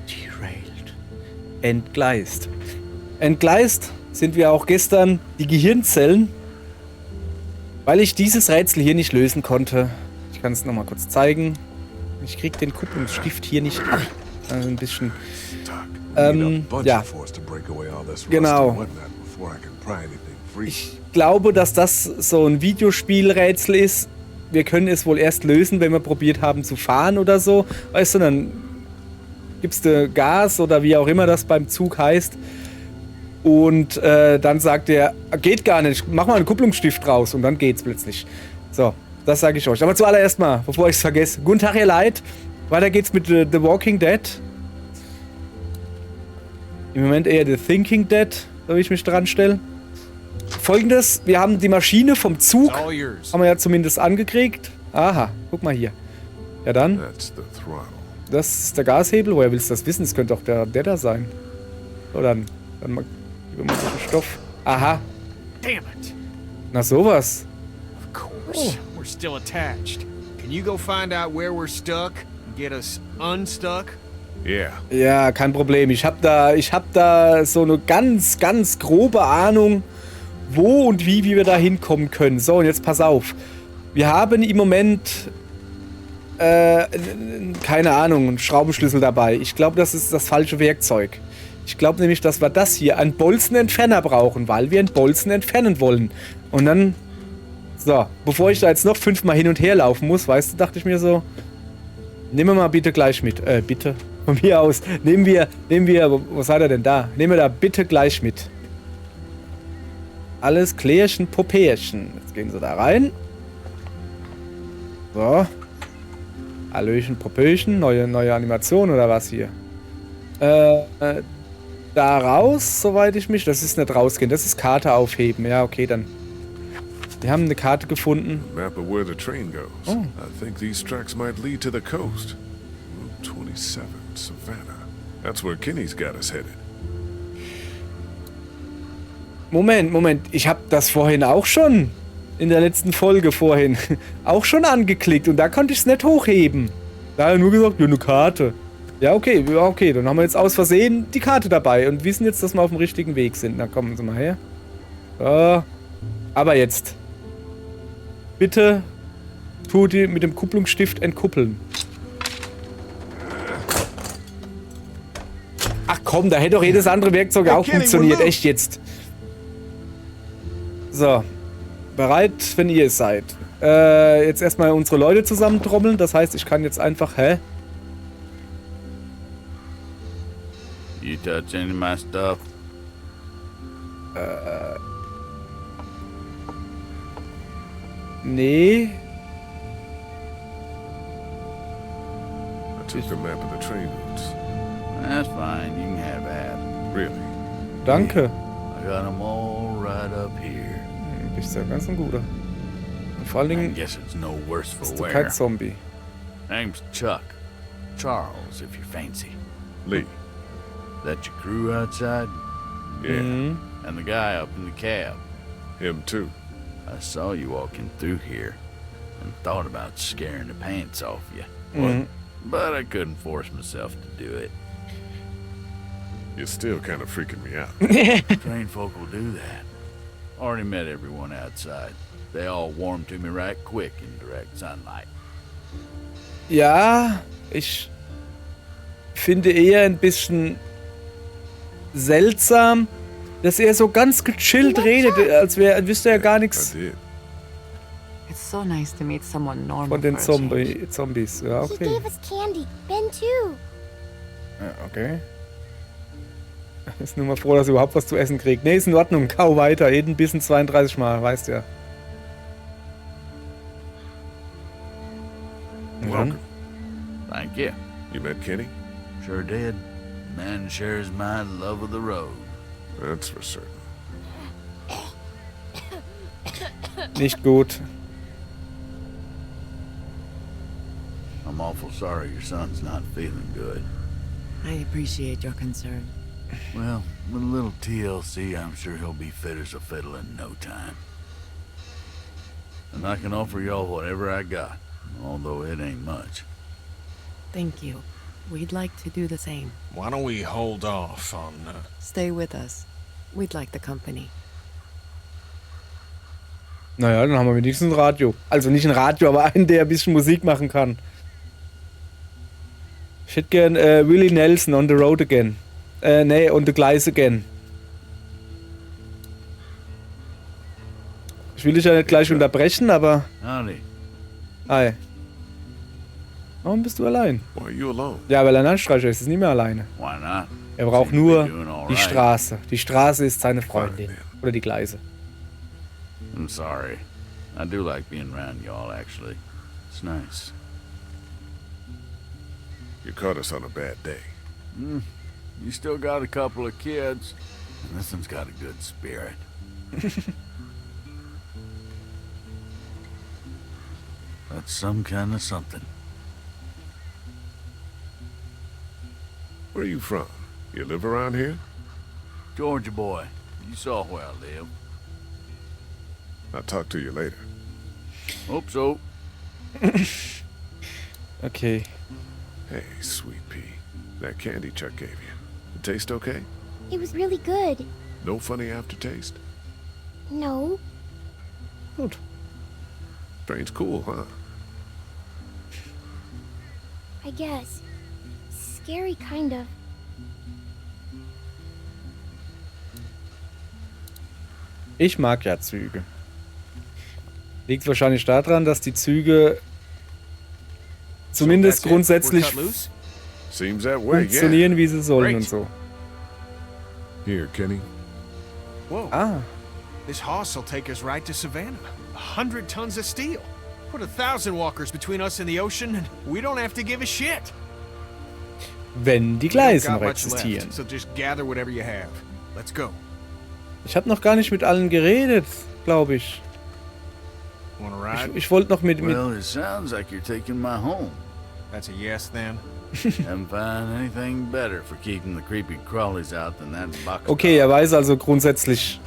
Derailed. Entgleist. Entgleist sind wir auch gestern die Gehirnzellen, weil ich dieses Rätsel hier nicht lösen konnte. Ich kann es nochmal kurz zeigen. Ich krieg den Kupplungsstift hier nicht ab. Also ein bisschen. Ja. Genau. Ich glaube, dass das so ein Videospielrätsel ist. Wir können es wohl erst lösen, wenn wir probiert haben zu fahren oder so. Weißt du, dann gibst du Gas oder wie auch immer das beim Zug heißt. Und dann sagt er, geht gar nicht, mach mal einen Kupplungsstift raus. Und dann geht's plötzlich. So, das sage ich euch. Aber zuallererst mal, bevor ich es vergesse. Guten Tag, ihr Leid. Weiter geht's mit The Walking Dead. Im Moment eher The Thinking Dead, wenn ich mich dran stelle. Folgendes, wir haben die Maschine vom Zug, haben wir ja zumindest angekriegt. Aha, guck mal hier. Ja dann. Das ist der Gashebel. Woher willst du das wissen? Das könnte doch der da sein. So, dann mal über den Stoff. Aha. Damn it. Na sowas. Of course. We're still attached. Can you go find out where we're stuck and get us unstuck? Yeah. Ja, kein Problem. Ich hab da so eine ganz, ganz grobe Ahnung, wo und wie wir da hinkommen können. So, und jetzt pass auf. Wir haben im Moment, keine Ahnung, einen Schraubenschlüssel dabei. Ich glaube, das ist das falsche Werkzeug. Ich glaube nämlich, dass wir das hier, einen Bolzenentferner brauchen, weil wir einen Bolzen entfernen wollen. Und dann, so, bevor ich da jetzt noch 5-mal hin und her laufen muss, weißt du, dachte ich mir so, nehmen wir mal bitte gleich mit. Bitte. Von mir aus. Nehmen wir, wo seid ihr denn da? Nehmen wir da bitte gleich mit. Alles Klärchen, Popärchen. Jetzt gehen sie da rein. So. Hallöchen, Popöchen. Neue Animation oder was hier? Da raus, soweit ich mich. Das ist nicht rausgehen. Das ist Karte aufheben. Ja, okay, dann. Wir haben eine Karte gefunden. Map of where the train goes. Oh. I think these tracks might lead to the coast. Route 27, Savannah. That's where Kenny's got us headed. Moment. Ich habe das vorhin auch schon, in der letzten Folge vorhin, auch schon angeklickt und da konnte ich es nicht hochheben. Da hat er nur gesagt, ja, eine Karte. Ja, okay, dann haben wir jetzt aus Versehen die Karte dabei und wissen jetzt, dass wir auf dem richtigen Weg sind. Na, kommen Sie mal her. So. Aber jetzt. Bitte tu die mit dem Kupplungsstift entkuppeln. Ach komm, da hätte doch jedes andere Werkzeug auch funktioniert. Echt jetzt. So. Bereit, wenn ihr es seid. Jetzt erstmal unsere Leute zusammentrommeln. Das heißt, ich kann jetzt einfach... Hä? You touch any of my stuff? Nee. I took the map of the train routes. That's fine. You can have that. Really? Danke. I got them all right up here. Bist ja ganz ein guter. Und vor allen I Dingen guess it's no worse for bist du wear. kein Zombie. Name's Chuck. Charles, if you fancy. Lee. That your crew outside? Yeah. Mhm. And the guy up in the cab? Him too. I saw you walking through here and thought about scaring the pants off you. Mhm. But I couldn't force myself to do it. You're still kind of freaking me out. Train folk will do that. Already met everyone outside. They all warmed to me right quick in direct sunlight. Ja, ich finde eher ein bisschen seltsam, dass er so ganz gechillt redet, als wüsste er gar I nichts did. It's so nice to meet someone normal von den for a change. Zombies. Ja, He okay. gave us candy. Ben too. Ja, okay. Ist nur mal froh, dass er überhaupt was zu essen kriegt. Nee, ist in Ordnung. Kau weiter. Jeden Bissen 32 Mal, weißt ja. Und dann? Welcome. Thank you. You met Kenny? Sure did. Man shares my love of the road. That's for certain. Nicht gut. I'm awful sorry your son's not feeling good. I appreciate your concern. Well, with a little TLC, I'm sure he'll be fit as a fiddle in no time. And I can offer y'all whatever I got, although it ain't much. Thank you. We'd like to do the same. Why don't we hold off on, Stay with us. We'd like the company. Naja, dann haben wir wenigstens ein Radio. Also nicht ein Radio, aber einen, der ein bisschen Musik machen kann. Ich hätte gern Willie Nelson on the road again. Nee, on the Gleis again. Ich will dich ja nicht gleich unterbrechen, aber... Howdy. Hi. Warum bist du allein? Why are you alone? Ja, weil er ein Landstreicher ist, ist nicht mehr alleine. Why not? Er braucht Seems to be nur doing all die right. Straße. Die Straße ist seine Freundin. Oder die Gleise. I'm sorry. I do like being around y'all, actually. It's nice. You caught us on a bad day. You still got a couple of kids, and this one's got a good spirit. That's some kind of something. Where are you from? You live around here? Georgia boy, you saw where I live. I'll talk to you later. Hope so. Okay. Hey, sweet pea. That candy Chuck gave you. It taste okay? It was really good. No funny aftertaste? No. Gut. Train's cool, huh? I guess. Scary, kind of. Ich mag ja Züge. Liegt wahrscheinlich daran, dass die Züge zumindest So that's it? We're grundsätzlich cut loose? Seems that way, yeah. funktionieren, wie sie sollen Great. und so. Here, Kenny. Whoa. Ah, This hoss will take us right to Savannah. 100 tons of steel. Put 1,000 walkers between us and the ocean, and we don't have to give a shit. wenn die We don't Gleise got noch much existieren. left, so just gather whatever you have. Let's go. Ich habe noch gar nicht mit allen geredet, glaube ich. Wanna ride? Ich wollte noch mit... Well, it sounds like you're taking my home. That's a yes then. Haven't found anything better for keeping the creepy crawlies out than that box. Okay, er weiß also grundsätzlich,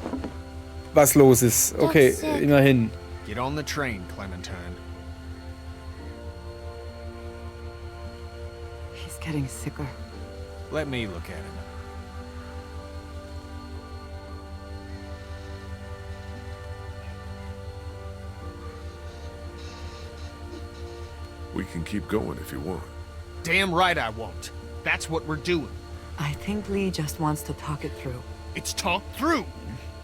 was los ist. Okay, That's it. immerhin. Get on the train, Clementine. He's getting sicker. Let me look at him. We can keep going if you want. Damn right I won't. That's what we're doing. I think Lee just wants to talk it through. It's talked through.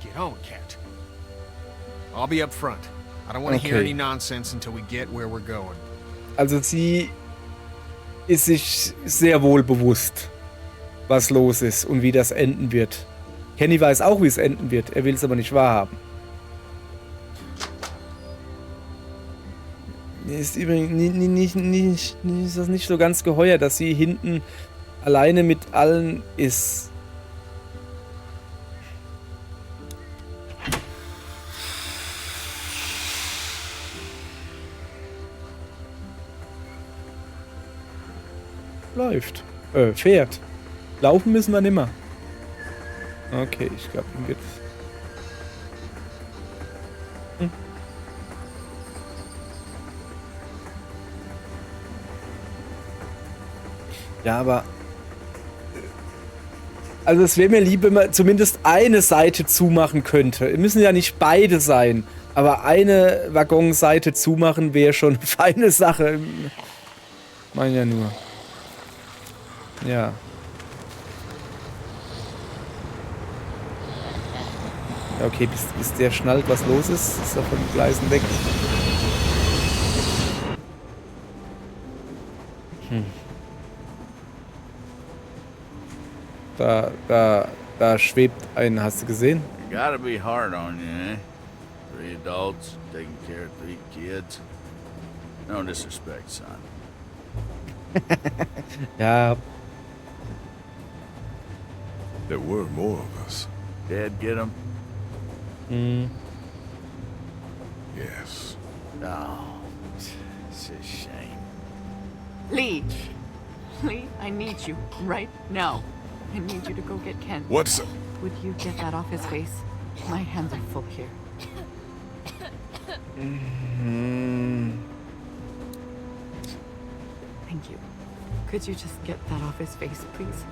Get on, Cat. I'll be up front. I don't want to hear Okay. any nonsense until we get where we're going. Also sie ist sich sehr wohl bewusst, was los ist und wie das enden wird. Kenny weiß auch, wie es enden wird. Er will es aber nicht wahrhaben. Ist übrigens ist das nicht so ganz geheuer, dass sie hinten alleine mit allen ist. Läuft. Fährt. Laufen müssen wir nimmer. Okay, ich glaube, ihm geht's. Ja, aber... Also es wäre mir lieb, wenn man zumindest eine Seite zumachen könnte. Es müssen ja nicht beide sein. Aber eine Waggonseite zumachen wäre schon eine feine Sache. Mein ja nur. Ja. Ja, okay, bis der schnallt, was los ist, ist er von den Gleisen weg. Da schwebt ein, hast du gesehen? It gotta be hard on you, eh? 3 adults taking care of 3 kids. No disrespect, son. Ja, There were more of us. Dad get 'em? Yes. Oh, it's a shame. Lee! Lee, I need you right now. I need you to go get Ken. What's... Would you get that off his face? My hands are full here. Thank you. Could you just get that off his face, please?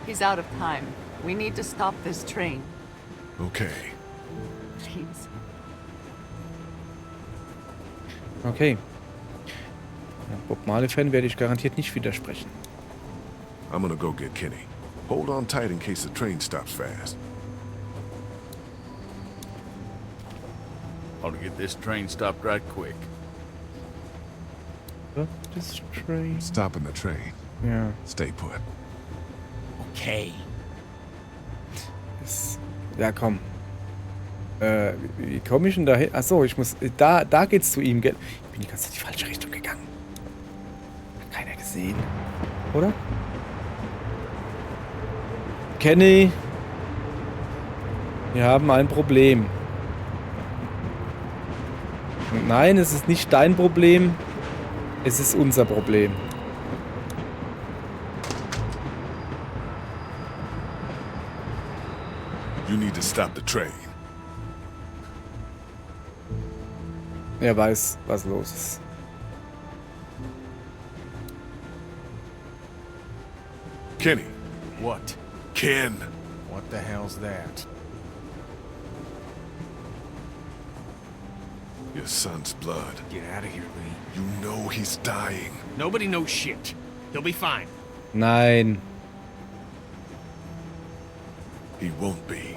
He's out of time. We need to stop this train. Okay. Please. Okay. Bob Marley-Fan werde ich garantiert nicht widersprechen. I'm gonna go get Kenny. Hold on tight in case the train stops fast. Ought to get this train stopped right quick. This train. Stopping the train. Ja. Stay put. Okay. Ja, komm. Wie komme ich denn da hin? Achso, ich muss. Da geht's zu ihm, gell? Ich bin die ganze Zeit in die falsche Richtung gegangen. Hat keiner gesehen. Oder? Kenny. Wir haben ein Problem. Und nein, es ist nicht dein Problem. Es ist unser Problem. You need to stop the train. Er weiß, was los ist. Kenny. What? Ken. What the hell's that? Your son's blood. Get out of here, Lee. You know he's dying. Nobody knows shit. He'll be fine. Nein. He won't be.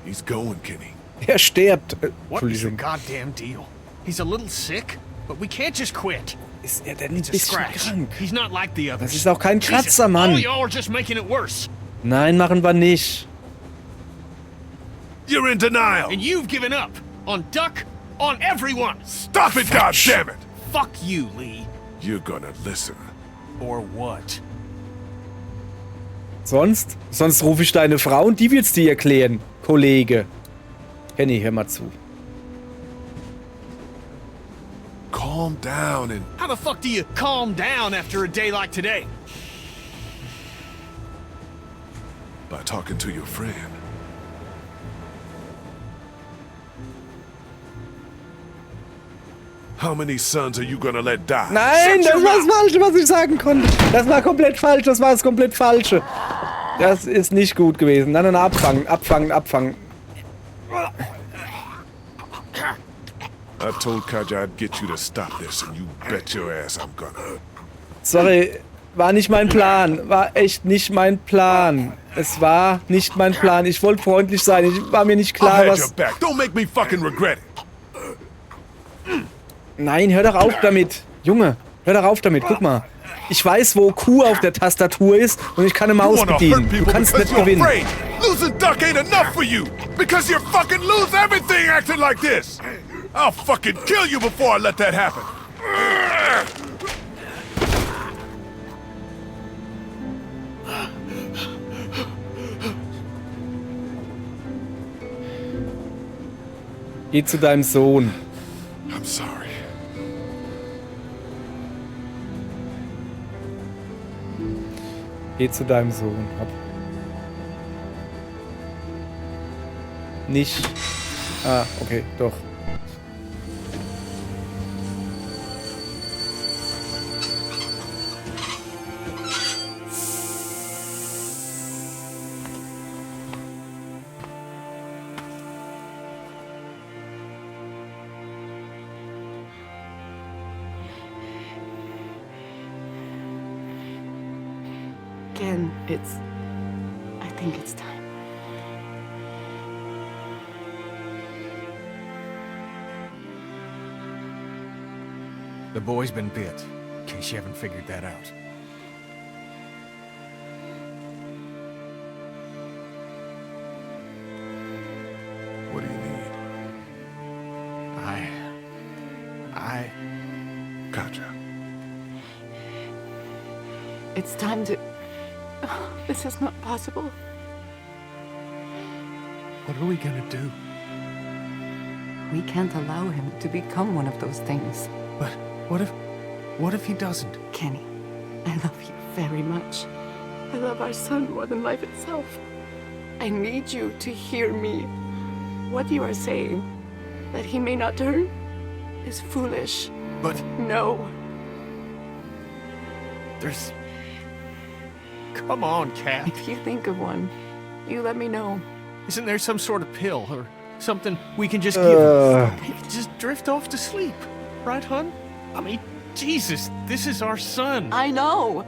He's going, Kenny. Er stirbt. What is the Entschuldigung. goddamn deal? He's a little sick, but we can't just quit. Ist er denn ein It's a bisschen scratch. krank? He's not like the others. Das ist auch kein Jesus, Kratzer, all Mann. y'all are just making it worse. Nein, machen wir nicht. You're in denial. And you've given up. On Duck, on everyone. Stop it, goddammit! Fuck you, Lee. You're gonna listen. Or what? Sonst? Sonst rufe ich deine Frau und die wird's dir erklären, Kollege. Kenny, hör mal zu. Calm down and How the fuck do you calm down after a day like today? by talking to your friend. How many sons are you gonna let die? Nein, Shut das your war das mouth. Falsche, was ich sagen konnte. Das war komplett falsch, das war das komplett Falsche. Das ist nicht gut gewesen. Nein, nein, abfangen, abfangen, abfangen. I told Kaja I'd get you to stop this, and you bet your ass I'm gonna. Sorry, war nicht mein Plan. War echt nicht mein Plan. Es war nicht mein Plan. Ich wollte freundlich sein. Ich war mir nicht I'll klar, have your was... back. Don't make me fucking regret it. Nein, hör doch auf damit. Junge, hör doch auf damit. Guck mal. Ich weiß, wo Q auf der Tastatur ist und ich kann eine You Maus wanna hurt bedienen. Du people kannst because nicht you're gewinnen. afraid. Losing Duck ain't enough for you. Because you fucking lose everything acting like this. I'll fucking kill you before I let that happen. Geh zu deinem Sohn. I'm sorry. Geh zu deinem Sohn. Hab. Nicht. Ah, okay, doch. Ken, I think it's time. The boy's been bit, in case you haven't figured that out. What do you need? I... Kaja. It's time to... This is not possible. What are we gonna do? We can't allow him to become one of those things. But what if he doesn't? Kenny, I love you very much. I love our son more than life itself. I need you to hear me. What you are saying, that he may not turn, is foolish. But No. there's... Come on, Cat. If you think of one, you let me know. Isn't there some sort of pill or something we can just give him? He can just drift off to sleep. Right, hun? I mean, Jesus, this is our son. I know,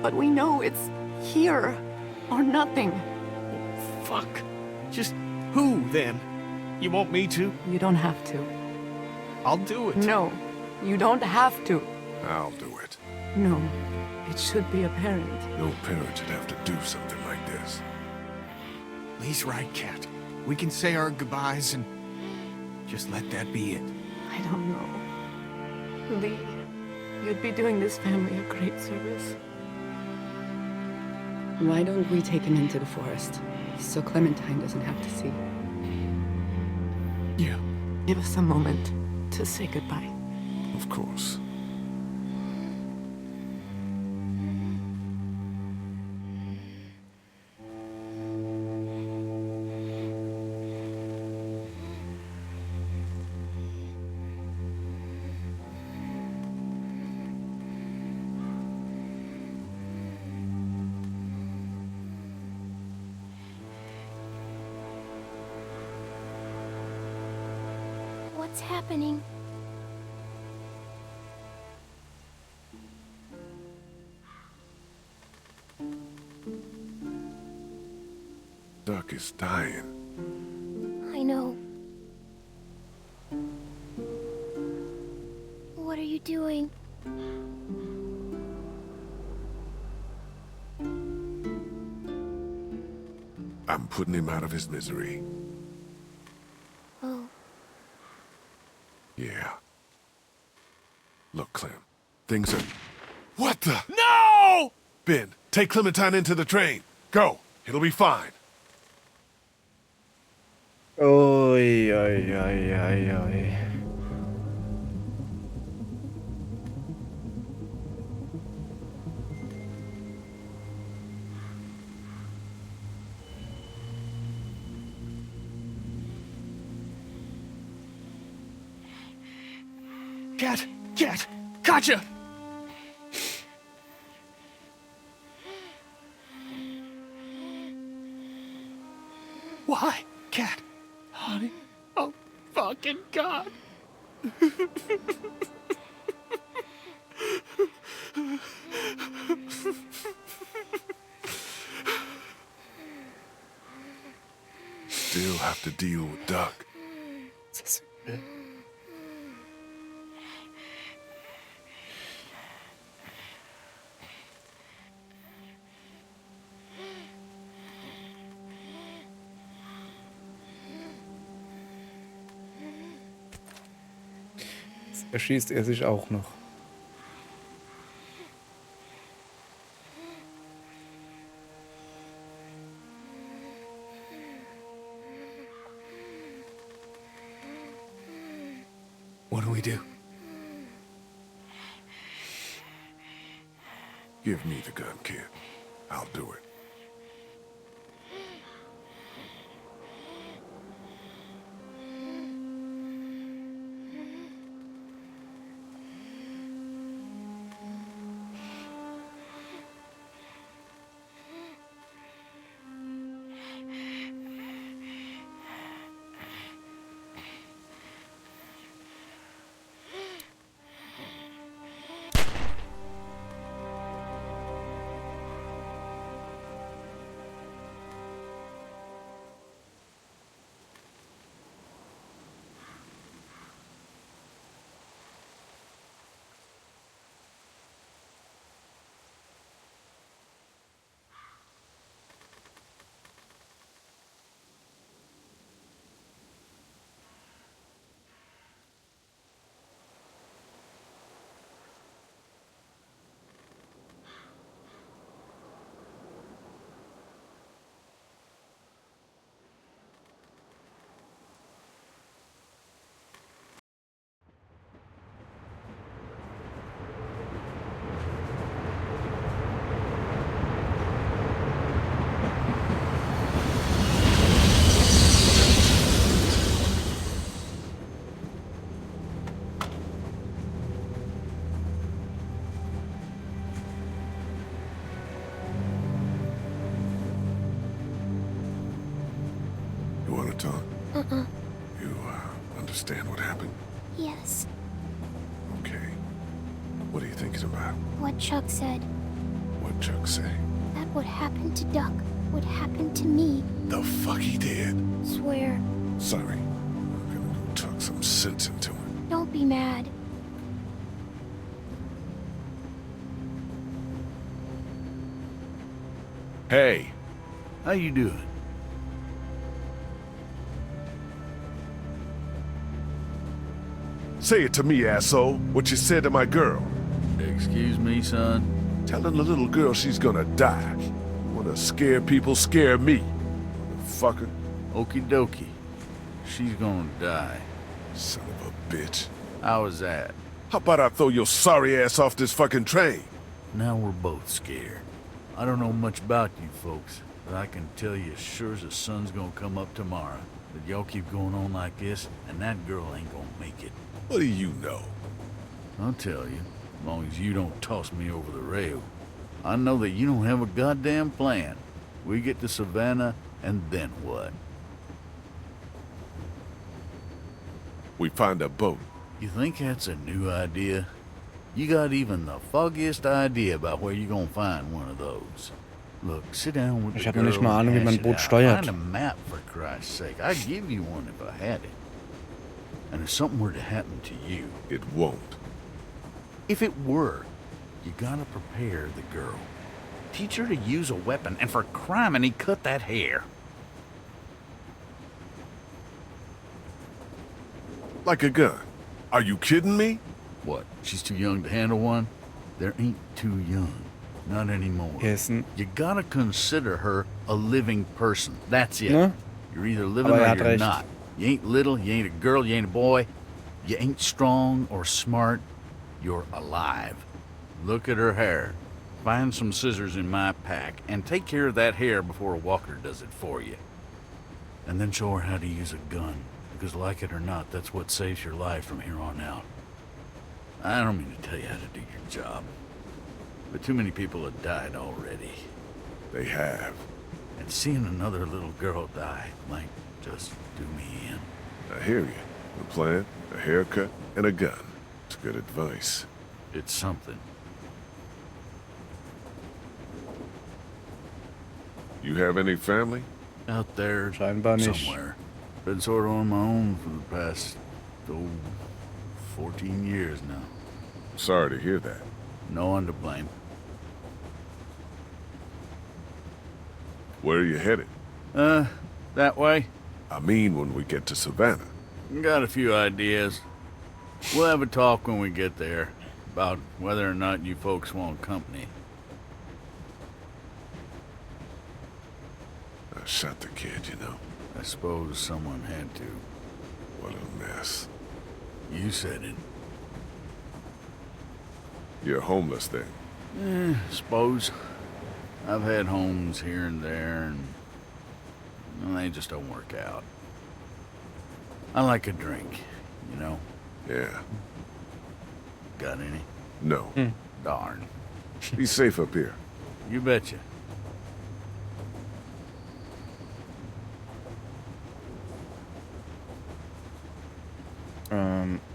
but we know it's here or nothing. Fuck. Just who, then? You want me to? You don't have to. I'll do it. No, you don't have to. I'll do it. No, it should be apparent. No parent should have to do something like this. Lee's right, Cat. We can say our goodbyes and just let that be it. I don't know. Lee, you'd be doing this family a great service. Why don't we take him into the forest, so Clementine doesn't have to see? Yeah, Give us a moment to say goodbye. Of course. What's happening? Duck is dying. I know. What are you doing? I'm putting him out of his misery. Oh, Yeah. Look, Clem. Things are... What the... No! Ben, take Clementine into the train. Go. It'll be fine. Oi, oi, oi, oi, oi. Cat! Cat! Gotcha! Why? Cat? Honey? Oh, fucking God! Still have to deal with Duck. Ist das übel? Jetzt erschießt er sich auch noch. What do we do? Give me the gun, kid. I'll do it. want to talk? Uh-uh. You understand what happened? Yes. Okay. What are you thinking about? What Chuck said. What Chuck say? That what happened to Duck would happen to me. The fuck he did? Swear. Sorry. I'm gonna go talk some sense into him. Don't be mad. Hey. How you doing? Say it to me, asshole. What you said to my girl. Excuse me, son? Telling the little girl she's gonna die. Wanna scare people, scare me. Motherfucker. Okie dokie. She's gonna die. Son of a bitch. How was that? How about I throw your sorry ass off this fucking train? Now we're both scared. I don't know much about you folks, but I can tell you as sure as the sun's gonna come up tomorrow that y'all keep going on like this, and that girl ain't gonna make it. What do you know? I'll tell you, as long as you don't toss me over the rail. I know that you don't have a goddamn plan. We get to Savannah, and then what? We find a boat. You think that's a new idea? You got even the foggiest idea about where you're gonna find one of those. Look, sit down with Ich the hab noch nicht girl mal and Ahnung, wie man hash ein it Boot out. steuert. Find a map, for Christ's sake. I'd give you one if I had it. And if something were to happen to you, It won't. if it were, you gotta prepare the girl. Teach her to use a weapon, and for criminy, cut that hair. Like a gun. Are you kidding me? What, she's too young to handle one? There ain't too young. Not anymore. Essen. You gotta consider her a living person. That's it. Ne? You're either living Aber or hat you're recht. not. You ain't little, you ain't a girl, you ain't a boy. You ain't strong or smart. You're alive. Look at her hair. Find some scissors in my pack and take care of that hair before a walker does it for you. And then show her how to use a gun. Because like it or not, that's what saves your life from here on out. I don't mean to tell you how to do your job. But too many people have died already. They have. And seeing another little girl die might just do me in. I hear you. A plan, a haircut, and a gun. It's good advice. It's something. You have any family? Out there Scheinbar nicht. somewhere. Been sort of on my own for the past, 14 years now. Sorry to hear that. No one to blame. Where are you headed? That way? I mean when we get to Savannah. Got a few ideas. We'll have a talk when we get there about whether or not you folks want company. I shot the kid, you know. I suppose someone had to. What a mess. You said it. You're homeless then. Suppose. I've had homes here and there, and well, they just don't work out. I like a drink, you know. Yeah. Got any? No. Darn. Be safe up here. You betcha.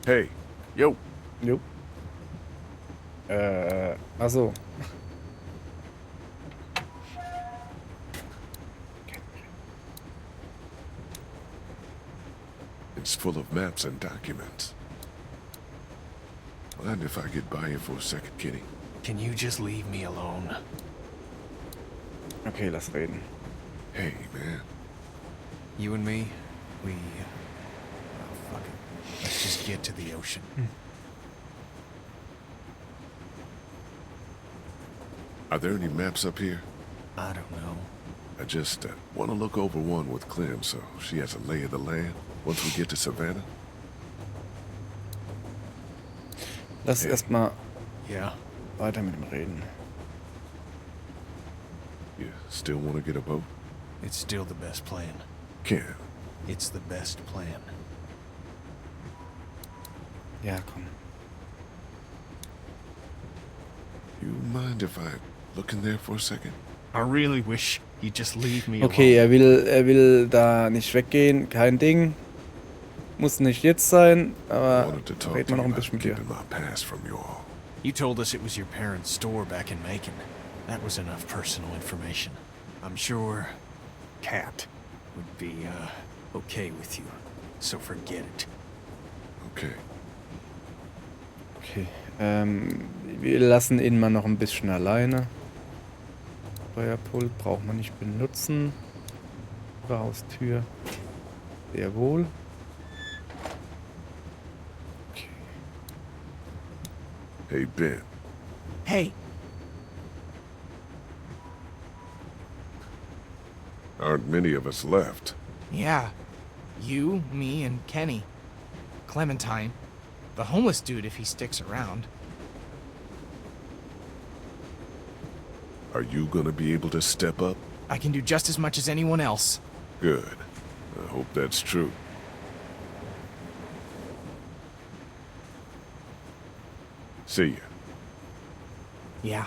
Hey, Yo. Jo. Also. it's full of maps and documents. Mind if I get by you for a second, Kitty? Can you just leave me alone? Okay, lass reden. Hey, man. You and me, we... Oh, fuck it. Let's just get to the ocean. Are there any maps up here? I don't know. I just want to look over one with Clem so she has a lay of the land once we get to Savannah. Lass erstmal Yeah? weiter mit dem Reden. You still want to get a boat? It's still the best plan. Can. It's the best plan. Ja, komm. You mind if I look in there for a second? I really wish you just leave me Okay, alone. er will da nicht weggehen. Kein Ding. Muss nicht jetzt sein, I aber wanted to talk reden to wir noch you ein about bisschen mit dir. keeping my past from you all. You told us it was your parents' store back in Macon. That was enough personal information. I'm sure Kat would be, okay with you. So forget it. Okay. Okay, wir lassen ihn mal noch ein bisschen alleine. Steuerpult braucht man nicht benutzen. Haustür. Sehr wohl. Okay. Hey, Ben. Hey, Aren't many of us left. yeah. You, me, and Kenny. Clementine. The homeless dude if he sticks around. Are you gonna be able to step up? I can do just as much as anyone else. Good. I hope that's true. See ya. Yeah.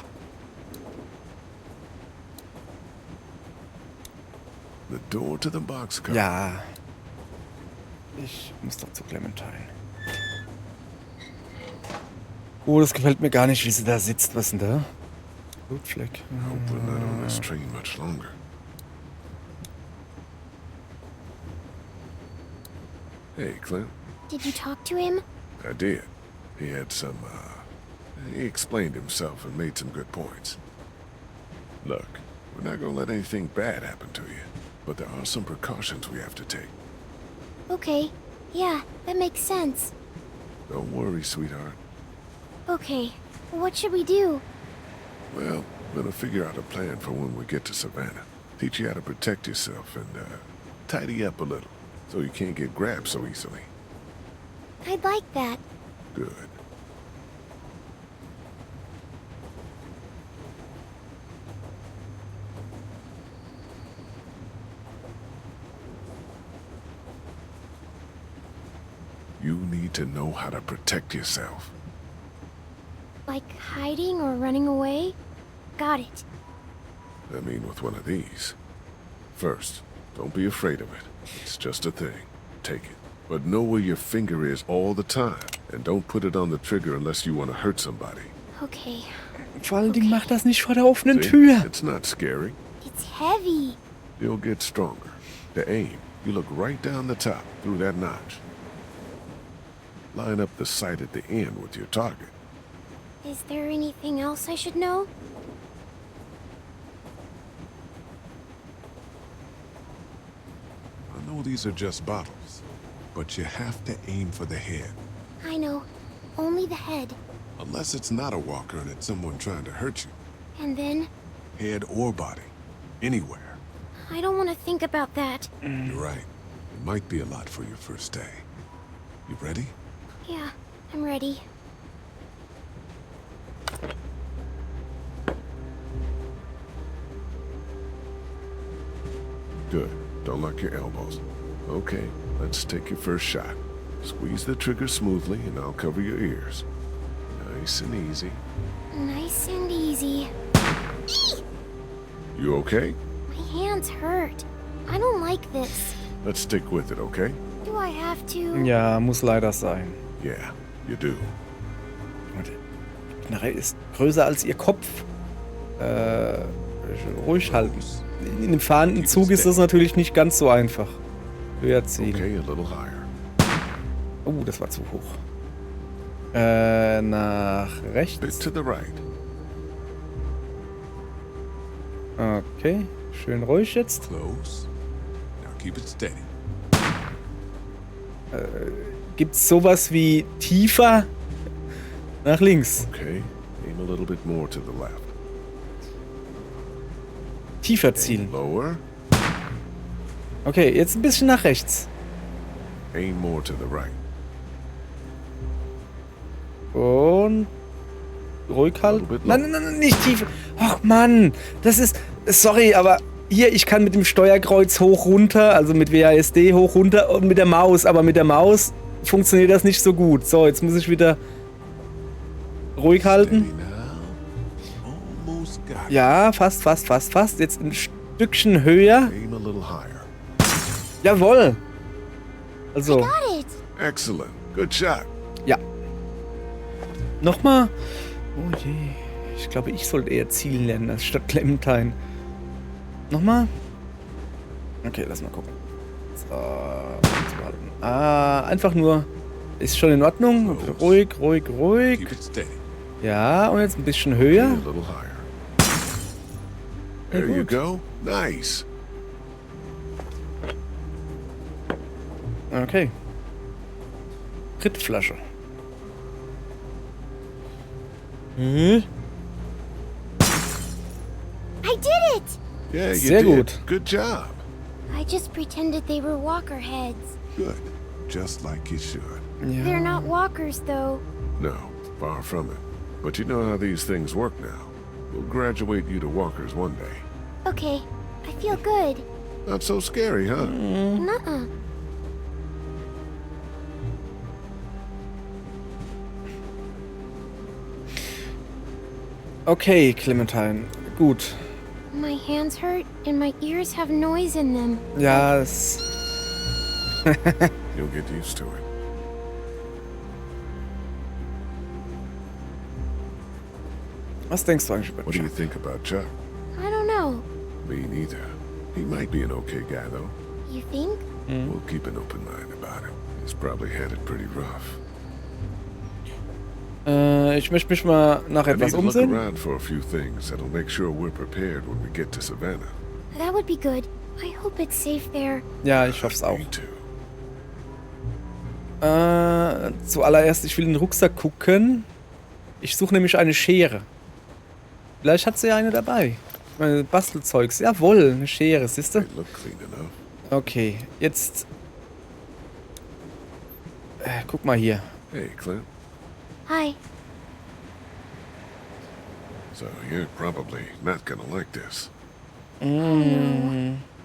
The door to the boxcar. Ja. Ich muss doch zu Clementine. Oh, das gefällt mir gar nicht, wie sie da sitzt. Was ist denn da? Blutfleck. Hope we're not on this train much longer. Hey, Clint. Did you talk to him? I did. He had some, he explained himself and made some good points. Look, we're not gonna let anything bad happen to you, but there are some precautions we have to take. Okay. Yeah, that makes sense. Don't worry, sweetheart. Okay. What should we do? Well, we're gonna figure out a plan for when we get to Savannah. Teach you how to protect yourself and, tidy up a little, so you can't get grabbed so easily. I'd like that. Good. You need to know how to protect yourself. Like hiding or running away? Got it. I mean, with one of these. First, don't be afraid of it. It's just a thing. Take it. But know where your finger is all the time. And don't put it on the trigger unless you want to hurt somebody. Okay. Vor allen Dingen mach das nicht vor der offenen See? Tür. It's not scary. It's heavy. You'll get stronger. To aim, you look right down the top, through that notch. Line up the sight at the end with your target. Is there anything else I should know? I know these are just bottles, but you have to aim for the head. I know. Only the head. Unless it's not a walker and it's someone trying to hurt you. And then? Head or body. Anywhere. I don't want to think about that. You're right. It might be a lot for your first day. You ready? Yeah, I'm ready. Good. Don't lock your elbows. Okay, let's take your first shot. Squeeze the trigger smoothly and I'll cover your ears. Nice and easy. Nice and easy. You okay? My hands hurt. I don't like this. Let's stick with it, okay? Do I have to? Ja, muss leider sein. Yeah, you do. Und die Knarre ist größer als ihr Kopf. Ruhig halten. In dem fahrenden Zug ist das natürlich nicht ganz so einfach. Höher ziehen. Okay, a little higher. Oh, das war zu hoch. Nach Bit rechts. to the right. Okay, schön ruhig jetzt. Close. Now keep it steady. Gibt's sowas wie tiefer? Nach links. Okay, aim a little bit more to the left. Tiefer zielen. Lower. Okay, jetzt ein bisschen nach rechts. Aim more to the right. Und ruhig halten. Nein, nein, nein, nicht tief. Ach Mann, das ist... Sorry, aber hier, ich kann mit dem Steuerkreuz hoch runter, also mit WASD hoch runter und mit der Maus. Aber mit der Maus funktioniert das nicht so gut. So, jetzt muss ich wieder ruhig halten. Steady now. Almost got it. Ja, fast. Jetzt Stückchen höher. Aim a little higher. Jawohl. Also, Got it. Excellent. Good shot. ja. Nochmal. Oh je. Ich glaube, ich sollte eher zielen lernen, als statt Clementine. Nochmal. Okay, lass mal gucken. So. Einfach nur. Ist schon in Ordnung. Ruhig, ruhig, ruhig. Keep it steady. Ja, und jetzt ein bisschen höher. A little higher. There you go. Nice. Okay. Trittflasche. Hm? I did it! Yeah, you Sehr did. gut. Good job. I just pretended they were walker heads. Good. Just like you should. They're not walkers, though. No, far from it. But you know how these things work now. We'll graduate you to walkers one day. Okay, I feel good. Not so scary, huh? Nuh-uh. Okay, Clementine. Gut. My hands hurt and my ears have noise in them. Ja, es. You'll get used to it. Was denkst du eigentlich über What do you Chuck? think about Chuck? I don't know. Me neither. He might be an okay guy, though. You think? We'll keep an open mind about him. He's probably had it pretty rough. Ich möchte mich mal nach I need etwas to look umsehen. around for a few things that'll make sure we're prepared when we get to Savannah. That would be good. I hope it's safe there. Ja, ich hoffe es auch. Me too. Zuallererst, ich will in den Rucksack gucken. Ich suche nämlich eine Schere. Vielleicht hat sie ja eine dabei. Meine Bastelzeugs. Jawohl, eine Schere, siehst du? They look clean enough. Okay, jetzt. Guck mal hier. Hey, Clint. Hi. So you're probably not gonna like this.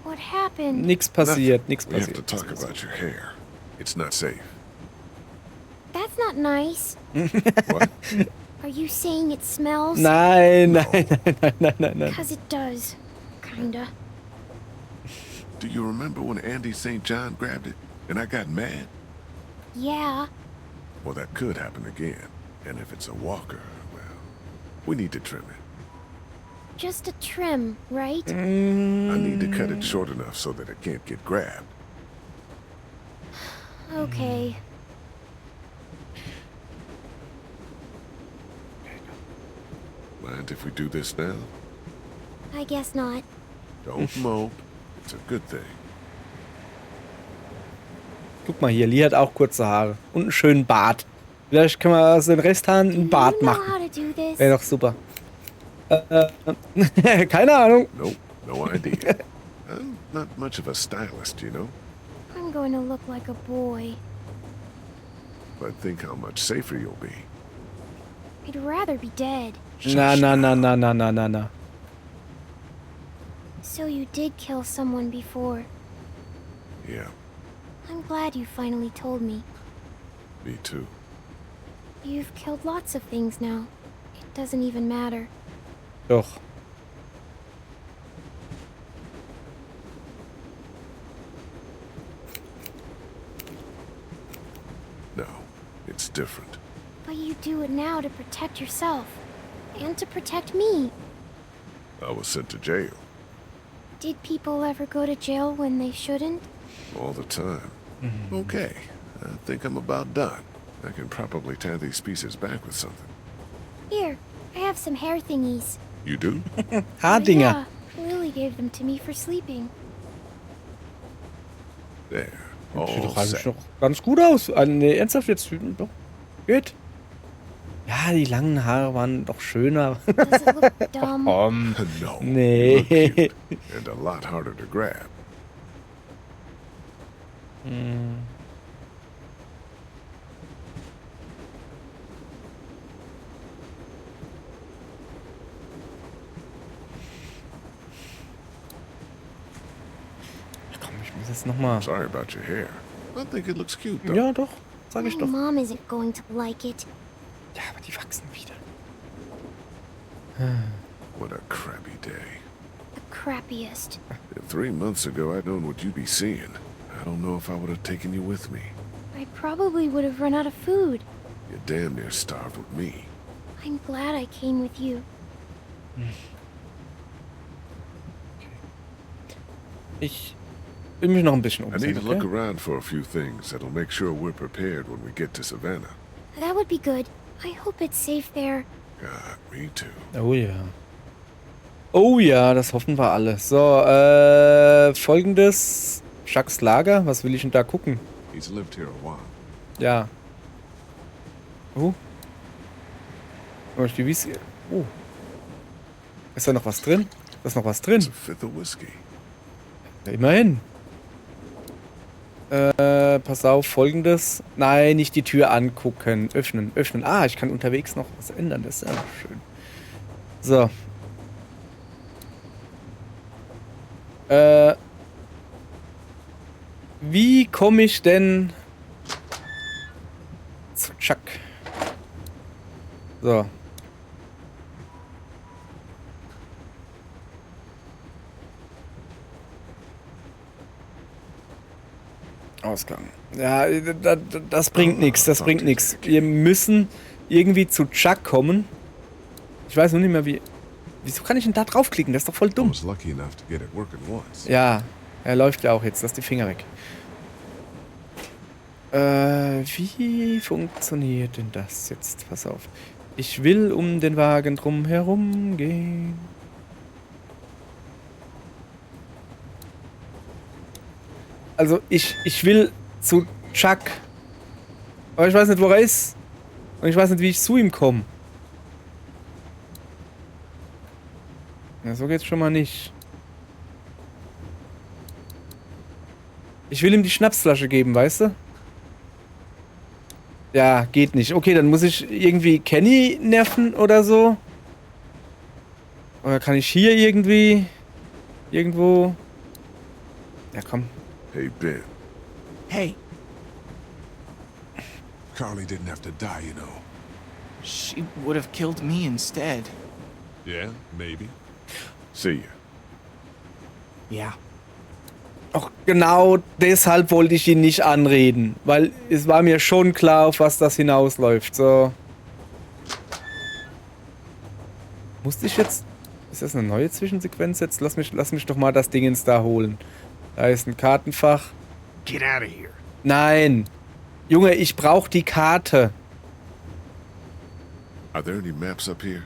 What happened? Nix passiert, nix We have to passiert. talk about your hair. It's not safe. That's not nice. What? Are you saying it smells? Nein, nein, nein, nein, nein, nein. Because it does. Kinda. Do you remember when Andy St. John grabbed it and I got mad? Yeah. Well, that could happen again. And if it's a walker, well, we need to trim it. Just a trim, right? I need to cut it short enough so that it can't get grabbed. Okay. Mind if we do this now? I guess not. Don't mope. It's a good thing. Guck mal hier, Lee hat auch kurze Haare. Und einen schönen Bart. Vielleicht können wir aus den Resthaaren Do einen you Bart know machen. how to do this? Wäre doch super. Keine Ahnung. Nope, no idea. I'm not much of a stylist, you know? I'm going to look like a boy. But think how much safer you'll be. I'd rather be dead. Na, na, na, na, na, na, na, na. So you did kill someone before. Yeah, I'm glad you finally told me. me too. You've killed lots of things now. It doesn't even matter. Doch. No, it's different. But you do it now to protect yourself. And to protect me. I was sent to jail Did people ever go to jail when they shouldn't? all the time. Okay, I think I'm about done. I can probably tie these pieces back with something. Here, I have some hair thingies. You do? Haardinger. Yeah, Lily gave them to me for sleeping. There, Sieht all doch eigentlich set. noch ganz gut aus. Nee, ernsthaft jetzt. Doch. Geht. Ja, die langen Haare waren doch schöner. Does it look dumb? No, Nee. look cute, and a lot harder to grab. Komm, ich muss jetzt nochmal. Sorry about your hair. I think it looks cute though. Ja, doch. Sag ich My doch. mom isn't going to like it. Ja, aber die wachsen wieder. What a crappy day. A crappiest. If 3 months ago I'd known what you'd be seeing, I don't know if I would have taken you with me. I probably would have run out of food. You're damn near starved with me. I'm glad I came with you. Ich will mich noch ein bisschen I need umsehen, to look okay? around for a few things that'll make sure we're prepared when we get to Savannah. That would be good. I hope it's safe there. God, me too. Oh ja. Oh ja, das hoffen wir alle. So, folgendes. Jacques Lager, was will ich denn da gucken? He's lived here a while. Ja. Oh. Oh, die Whisky. Oh. Ist da noch was drin? Da ist noch was It's drin. a fifth of whiskey. Ja, immerhin. Pass auf, folgendes. Nein, nicht die Tür angucken. Öffnen, öffnen. Ah, ich kann unterwegs noch was ändern. Das ist ja schön. So. Wie komme ich denn zu Chuck? So. Ausgang. Ja, das bringt nichts, das bringt nichts. Wir müssen irgendwie zu Chuck kommen. Ich weiß nur nicht mehr wie... Wieso kann ich denn da draufklicken? Das ist doch voll I dumm. was lucky enough to get it working once. Ja, er läuft ja auch jetzt. Lass die Finger weg. Wie funktioniert denn das jetzt? Pass auf. Ich will um den Wagen drum herum gehen. Also, ich will zu Chuck. Aber ich weiß nicht, wo er ist. Und ich weiß nicht, wie ich zu ihm komme. Ja, so geht's schon mal nicht. Ich will ihm die Schnapsflasche geben, weißt du? Ja, geht nicht. Okay, dann muss ich irgendwie Kenny nerven oder so. Oder kann ich hier irgendwie... Irgendwo... Ja, komm. Hey, Ben. Hey, Carly didn't have to die, you know. she would have killed me instead. Yeah, maybe. See ya. Yeah. Auch genau deshalb wollte ich ihn nicht anreden. Weil es war mir schon klar, auf was das hinausläuft. So. Musste ich jetzt... Ist das eine neue Zwischensequenz jetzt? Lass mich doch mal das Dingens da holen. Da ist ein Kartenfach. Get out of here. Nein. Junge, ich brauche die Karte. Are there any maps up here?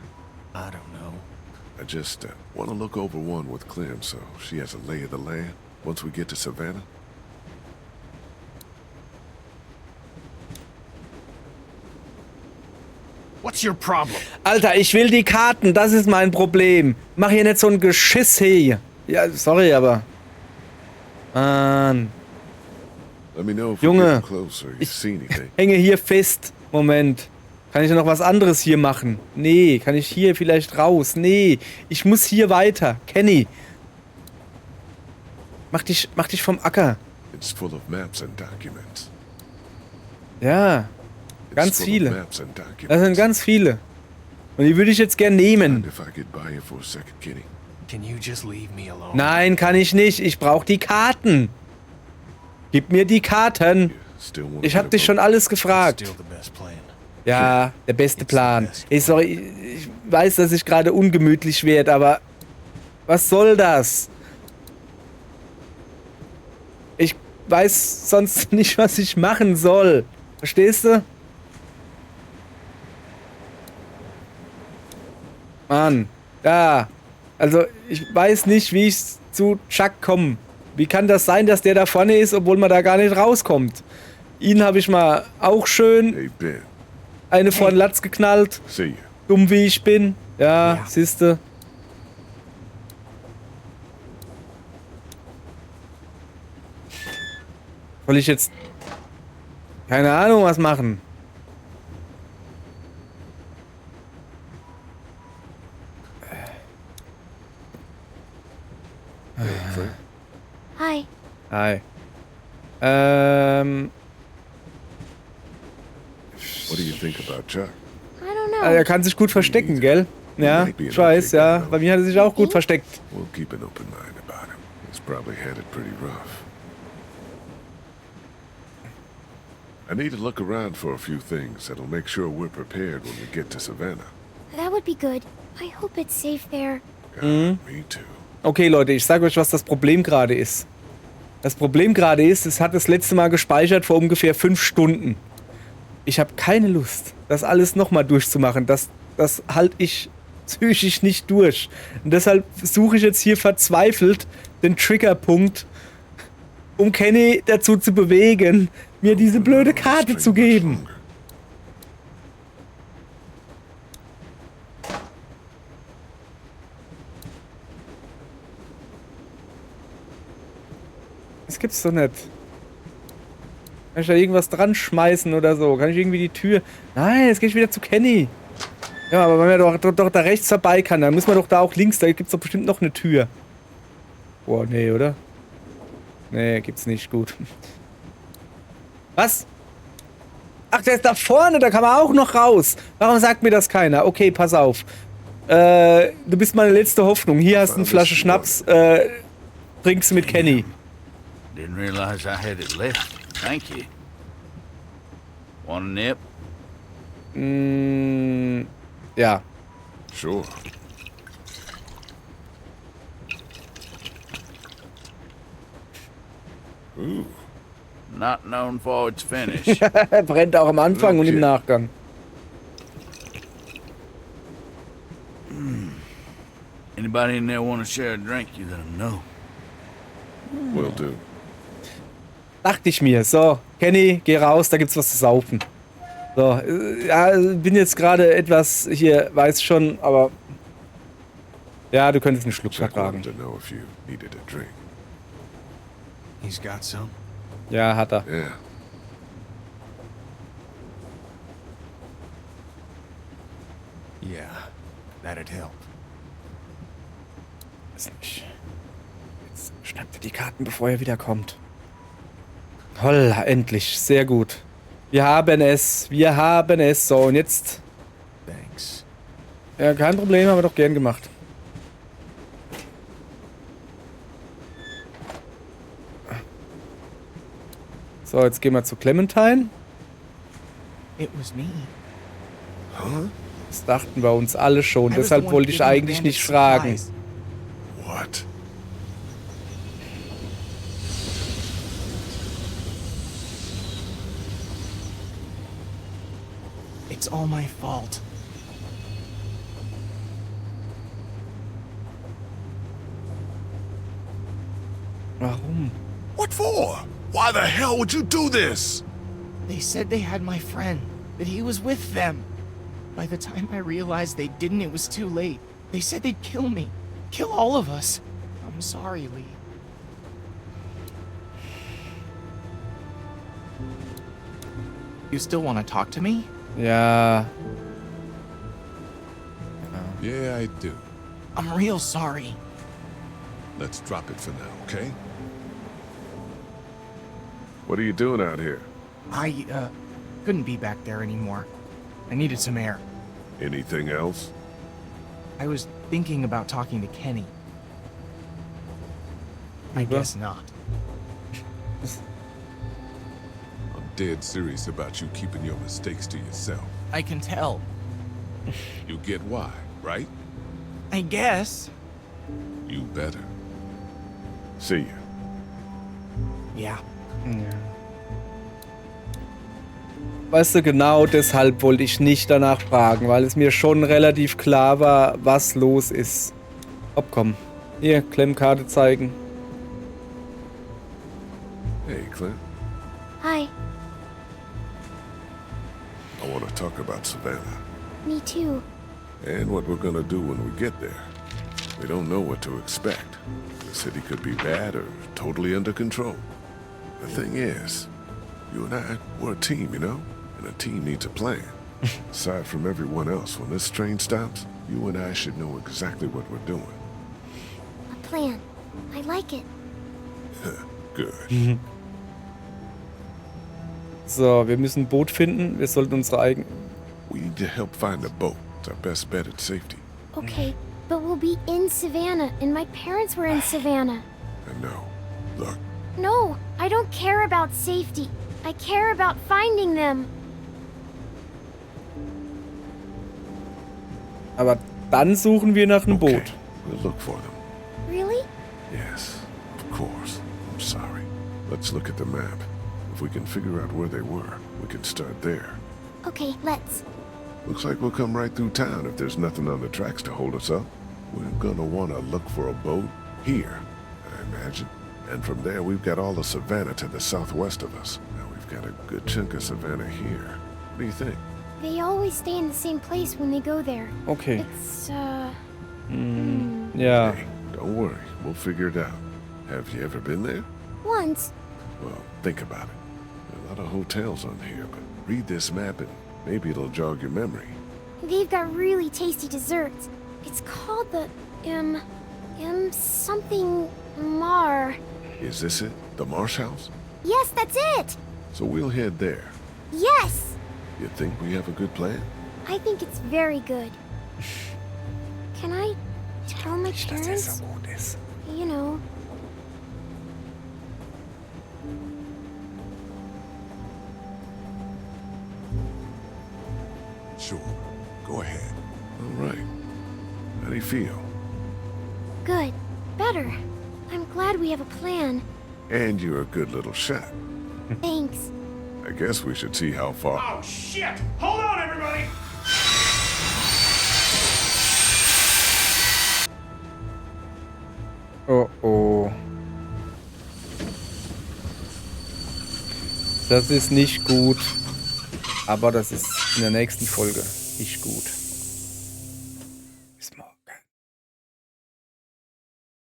I don't know. I just want to look over one with Clem so she has a lay of the land once we get to Savannah. What's your problem? Alter, ich will die Karten. Das ist mein Problem. Mach hier nicht so ein Geschiss hier. Ja, sorry, aber... Mann. Let me know if we Junge, get close or you ich see anything. hänge hier fest. Moment. Kann ich noch was anderes hier machen? Nee. Kann ich hier vielleicht raus? Nee. Ich muss hier weiter. Kenny. Mach dich vom Acker. It's full of maps and documents. Ja. It's Ganz full of viele. maps and documents. Das sind ganz viele. Und die würde ich jetzt gern nehmen. Mind if I get by you for a second, Kenny? Can you just leave me alone? Nein, kann ich nicht. Ich brauche die Karten. Gib mir die Karten. Still want Ich hab dich schon alles gefragt. Still the best plan. Ja, der beste It's the Plan. best Ey, sorry, ich weiß, dass ich gerade ungemütlich werde, aber was soll das? Ich weiß sonst nicht, was ich machen soll. Verstehst du? Mann, ja. Also, ich weiß nicht, wie ich zu Chuck komme. Wie kann das sein, dass der da vorne ist, obwohl man da gar nicht rauskommt? Ihn habe ich mal auch schön Hey, Ben. eine vor den Latz geknallt. See ya. Dumm wie ich bin. Ja, Ja. siehste. Soll ich jetzt... Keine Ahnung, was machen? Hey, Frank. Hi. Hi. What do you think about Chuck? I don't know. Er kann sich gut verstecken, gell? Ja, ich weiß, ja. Bei mir hat er sich auch gut versteckt. We'll keep an open mind about him. He's probably had it pretty rough. I need to look around for a few things that'll make sure we're prepared when we get to Savannah. That would be good. I hope it's safe there. Yeah, me too. Okay, Leute, ich sage euch, was das Problem gerade ist. Das Problem gerade ist, es hat das letzte Mal gespeichert vor ungefähr 5 Stunden. Ich habe keine Lust, das alles nochmal durchzumachen. Das halte ich psychisch nicht durch. Und deshalb suche ich jetzt hier verzweifelt den Triggerpunkt, um Kenny dazu zu bewegen, mir diese blöde Karte zu geben. Das gibt's doch nicht. Kann ich da irgendwas dran schmeißen oder so? Kann ich irgendwie die Tür... Nein, jetzt gehe ich wieder zu Kenny. Ja, aber wenn man doch da rechts vorbei kann, dann müssen wir doch da auch links, da gibt's doch bestimmt noch eine Tür. Boah, nee, oder? Nee, gibt's nicht. Gut. Was? Ach, der ist da vorne, da kann man auch noch raus. Warum sagt mir das keiner? Okay, pass auf. Du bist meine letzte Hoffnung. Hier hast du eine Flasche Schnaps. Trinkst du mit Kenny. Didn't realize I had it left. Thank you. Want a nip? Ja. Sure. Ooh. Not known for its finish. Brennt auch am Anfang und im Nachgang. Anybody in there want to share a drink? You let them know. Will do. Dachte ich mir. So, Kenny, geh raus, da gibt's was zu saufen. So, ja, bin jetzt gerade etwas hier, weiß schon, aber... Ja, du könntest einen Schluck vertragen. To know if you needed a drink. He's got some. Ja, hat er. Yeah. Yeah, that'd help. Weiß nicht. Jetzt schnappt er die Karten, bevor er wiederkommt. Holla, endlich. Sehr gut. Wir haben es. Wir haben es. So, und jetzt... Thanks. Ja, kein Problem, haben wir doch gern gemacht. So, jetzt gehen wir zu Clementine. It was me. Huh? Das dachten wir uns alle schon. I was Deshalb the one wollte ich giving the eigentlich nicht bandits fragen. supplies. What? It's all my fault. Warum? What for? Why the hell would you do this? They said they had my friend, that he was with them. By the time I realized they didn't, it was too late. They said they'd kill me. Kill all of us. I'm sorry, Lee. You still want to talk to me? Ja. Yeah, I do. I'm real sorry. Let's drop it for now, okay? What are you doing out here? I, couldn't be back there anymore. I needed some air. Anything else? I was thinking about talking to Kenny. I Okay. guess not. I'm dead serious about you keeping your mistakes to yourself. I can tell. You get why, right? I guess. You better. See you. Yeah. Weißt du, genau deshalb wollte ich nicht danach fragen, weil es mir schon relativ klar war, was los ist. Hopp, komm. Hier, Klemmkarte zeigen. Hey, Clint. Hi. I want to talk about Savannah. Me too. And what we're gonna do when we get there. We don't know what to expect. The city could be bad or totally under control. The thing is, you and I, we're a team, you know? And a team needs a plan. Aside from everyone else, when this train stops, you and I should know exactly what we're doing. A plan. I like it. Good. So, wir müssen ein Boot finden. Wir sollten unsere eigenen... We need to help find a boat. It's our best bet at safety. Okay, but we'll be in Savannah, and my parents were in Savannah. And no, look, No, I don't care about safety. I care about finding them. Aber dann suchen wir nach einem okay, Boot. we'll look for them. Really? Yes, of course. I'm sorry. Let's look at the map. If we can figure out where they were, we can start there. Okay, let's. Looks like we'll come right through town if there's nothing on the tracks to hold us up. We're gonna want to look for a boat here, I imagine. And from there, we've got all of Savannah to the southwest of us. Now we've got a good chunk of Savannah here. What do you think? They always stay in the same place when they go there. Okay. It's, Ja. Hey, don't worry. We'll figure it out. Have you ever been there? Once. Well, think about it. There are a lot of hotels on here, but read this map and maybe it'll jog your memory. They've got really tasty desserts. It's called the, something Mar. Is this it? The Marsh House? Yes, that's it! So we'll head there. Yes! You think we have a good plan? I think it's very good. Can I tell my Dass der parents? so gut ist. You know. Sure. Go ahead. All right. How do you feel? Good. Better. I'm glad we have a plan. And you're a good little shot. Thanks. I guess we should see how far. Oh, shit! Hold on, everybody! Oh oh. Das ist nicht gut. Aber das ist in der nächsten Folge nicht gut. Bis morgen.